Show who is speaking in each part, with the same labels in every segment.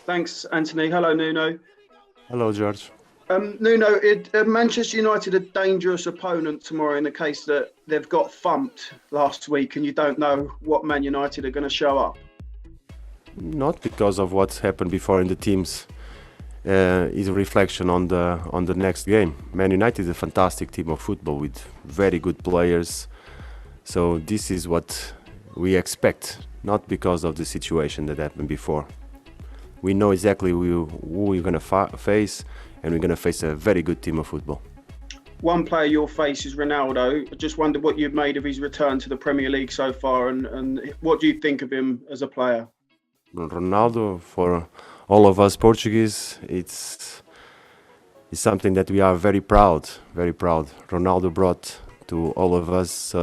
Speaker 1: Thanks, Anthony. Hello, Nuno.
Speaker 2: Hello, George.
Speaker 1: Nuno, Manchester United a dangerous opponent tomorrow in the case that they've got thumped last week and you don't know what Man United are going to show up?
Speaker 2: Not because of what's happened before in the teams. Is a reflection on the next game. Man United is a fantastic team of football with very good players. So this is what we expect, not because of the situation that happened before. We know exactly who we're going to face, and we're going to face a very good team of football.
Speaker 1: One player you'll face is Ronaldo. I just wondered what you've made of his return to the Premier League so far, and what do you think of him as a player?
Speaker 2: Ronaldo, for all of us Portuguese, it's something that we are very proud, very proud. Ronaldo brought to all of us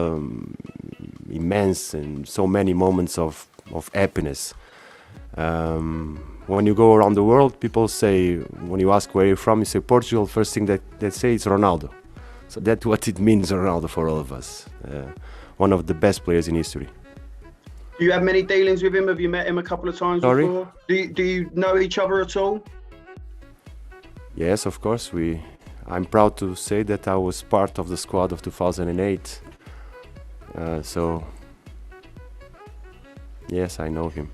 Speaker 2: immense and so many moments of happiness. When you go around the world, people say, when you ask where you're from, you say Portugal, first thing that they say is Ronaldo. So that's what it means, Ronaldo, for all of us. One of the best players in history.
Speaker 1: Do you have many dealings with him? Have you met him a couple of times before? Do you know each other at all?
Speaker 2: Yes, of course. I'm proud to say that I was part of the squad of 2008. So, yes, I know him.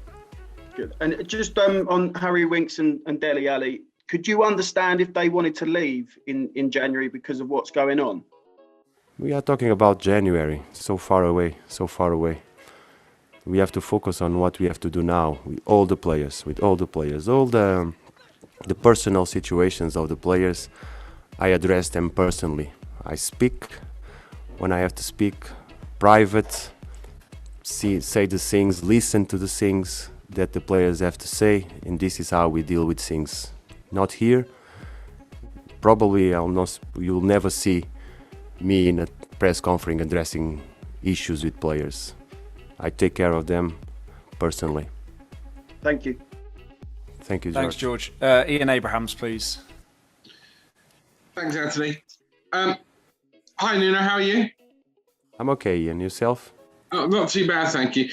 Speaker 1: Good. And just on Harry Winks and Dele Alli, could you understand if they wanted to leave in January because of what's going on?
Speaker 2: We are talking about January, so far away, so far away. We have to focus on what we have to do now with all the players, all the personal situations of the players. I address them personally. I speak when I have to speak, private, say the things, listen to the things that the players have to say, and this is how we deal with things. Not here. Probably you'll never see me in a press conference addressing issues with players. I take care of them personally.
Speaker 1: Thank you.
Speaker 2: Thank you, George.
Speaker 3: Thanks, George. Ian Abrahams, please.
Speaker 4: Thanks, Anthony. Hi, Nuno. How are you?
Speaker 2: I'm okay, Ian. Yourself?
Speaker 4: Oh, not too bad, thank you.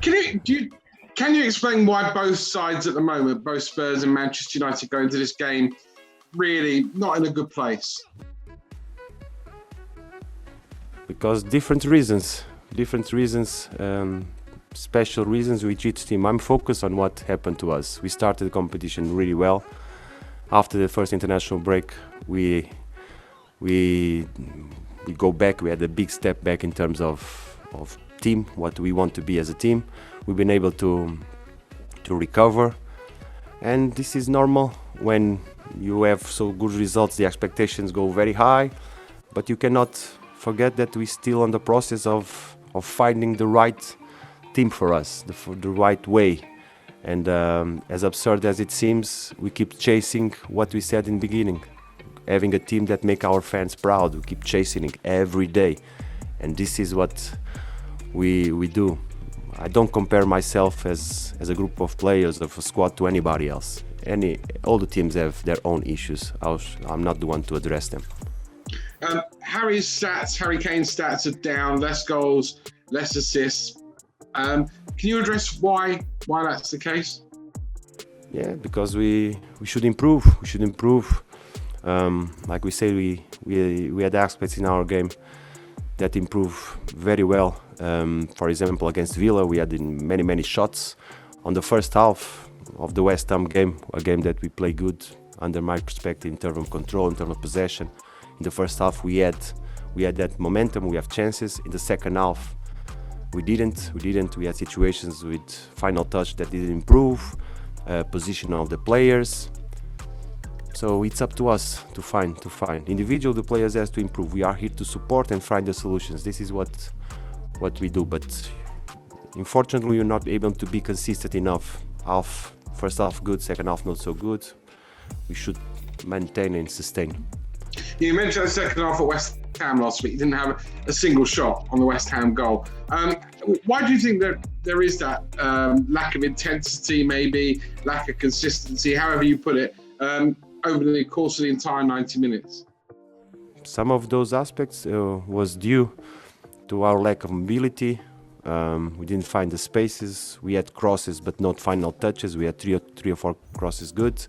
Speaker 4: Can you explain why both sides at the moment, both Spurs and Manchester United, go into this game really not in a good place?
Speaker 2: Because different reasons, special reasons with each team. I'm focused on what happened to us. We started the competition really well. After the first international break, we go back. We had a big step back in terms of team, what we want to be as a team. We've been able to recover, and this is normal. When you have so good results, the expectations go very high, but you cannot forget that we're still on the process of finding the right team for us, the right way. And as absurd as it seems, we keep chasing what we said in the beginning, having a team that make our fans proud. We keep chasing it every day, and this is what we do. I don't compare myself as a group of players of a squad to anybody else. All the teams have their own issues. I'm not the one to address them.
Speaker 4: Harry Kane's stats are down, less goals, less assists. Can you address why that's the case?
Speaker 2: Yeah, because we should improve. We should improve. Like we say, we had aspects in our game that improve very well. For example, against Villa, we had many shots. On the first half of the West Ham game, a game that we play good, under my perspective, in terms of control, in terms of possession. In the first half, we had that momentum, we have chances. In the second half, we didn't. We had situations with final touch that didn't improve, position of the players. So it's up to us to find. Individual, the players has to improve. We are here to support and find the solutions. This is what we do. But unfortunately, we're not able to be consistent enough. First half good, second half not so good. We should maintain and sustain.
Speaker 4: You mentioned the second half at West Ham last week. You didn't have a single shot on the West Ham goal. Why do you think that there is that lack of intensity, maybe lack of consistency, however you put it, over the course of the entire 90 minutes?
Speaker 2: Some of those aspects was due to our lack of mobility, We didn't find the spaces. We had crosses, but not final touches. We had three or four crosses good.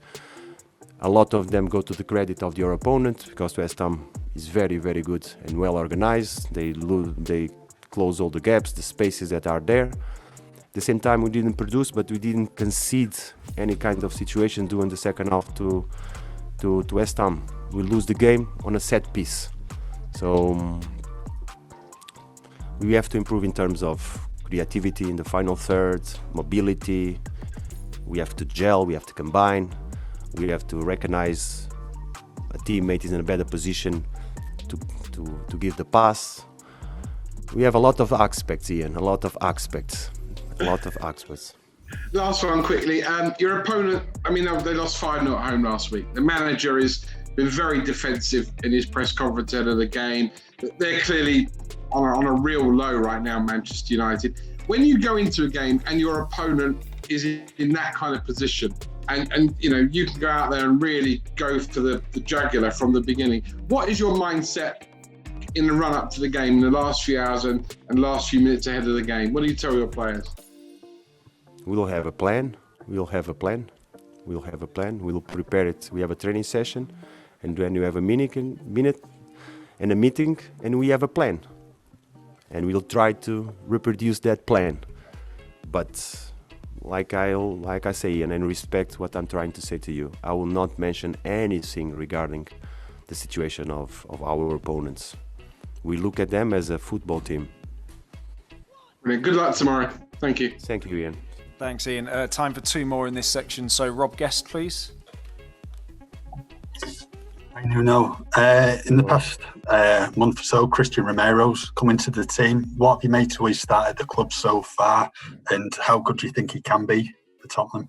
Speaker 2: A lot of them go to the credit of your opponent because West Ham is very, very good and well organized. They close all the gaps, the spaces that are there. At the same time, we didn't produce, but we didn't concede any kind of situation during the second half to West Ham. We lose the game on a set piece. So we have to improve in terms of creativity in the final third, mobility. We have to gel, we have to combine. We have to recognize a teammate is in a better position to give the pass. We have a lot of aspects, Ian, a lot of aspects.
Speaker 4: Last one quickly. Your opponent, I mean, they lost 5-0 at home last week. The manager has been very defensive in his press conference ahead of the game. They're clearly on a real low right now, Manchester United. When you go into a game and your opponent is in that kind of position, and you know you can go out there and really go for the jugular from the beginning, what is your mindset in the run up to the game in the last few hours and last few minutes ahead of the game? What do you tell your players?
Speaker 2: We'll have a plan. We'll prepare it. We have a training session, and then you have a minute and a meeting, and we have a plan, and we'll try to reproduce that plan. But like I say, and respect what I'm trying to say to you, I will not mention anything regarding the situation of our opponents. We look at them as a football team.
Speaker 4: Brilliant. Good luck tomorrow. Thank you.
Speaker 2: Thank you, Ian.
Speaker 3: Thanks, Ian. Time for two more in this section. So, Rob Guest, please.
Speaker 5: Hi, Nuno. In the past month or so, Christian Romero's come into the team. What have you made to his start at the club so far, and how good do you think he can be for Tottenham?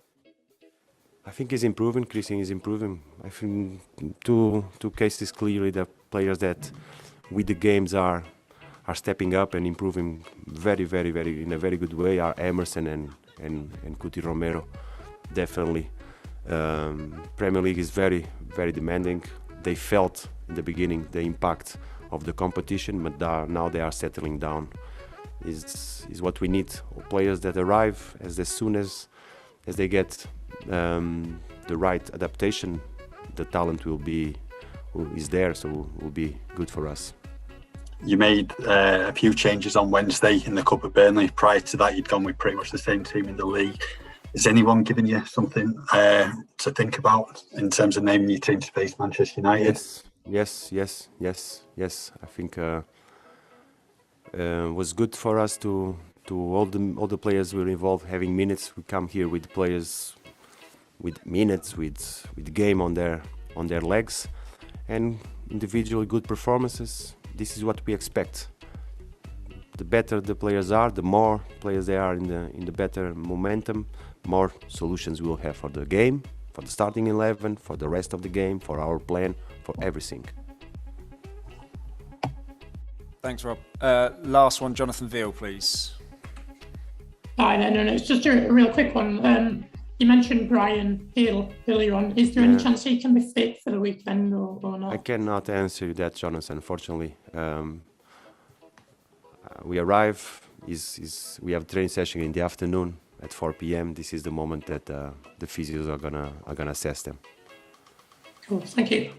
Speaker 2: I think he's improving. Christian is improving. I think two cases clearly that players that with the games are stepping up and improving very, very, very in a very good way are Emerson and Cuti Romero. Definitely. Premier League is very, very demanding. They felt in the beginning the impact of the competition, but now they are settling down. Is what we need. Players that arrive as soon as they get the right adaptation, the talent is there, so will be good for us.
Speaker 5: You made a few changes on Wednesday in the Cup of Burnley. Prior to that, you'd gone with pretty much the same team in the league. Is anyone giving you something to think about in terms of naming your team to face Manchester United?
Speaker 2: Yes. I think it was good for us to all the players were involved having minutes. We come here with players with minutes, with game on their legs, and individually good performances. This is what we expect. The better the players are, the more players they are in the better momentum, more solutions we will have for the game, for the starting 11, for the rest of the game, for our plan, for everything.
Speaker 3: Thanks, Rob. Last one, Jonathan Veal, please.
Speaker 6: Hi there, no, it's just a real quick one. You mentioned Brian Hill earlier on. Is there any chance he can be fit for the weekend or not?
Speaker 2: I cannot answer that, Jonathan, unfortunately. We arrive, we have a training session in the afternoon at 4 p.m. This is the moment that the physios are gonna assess them.
Speaker 6: Cool, thank you.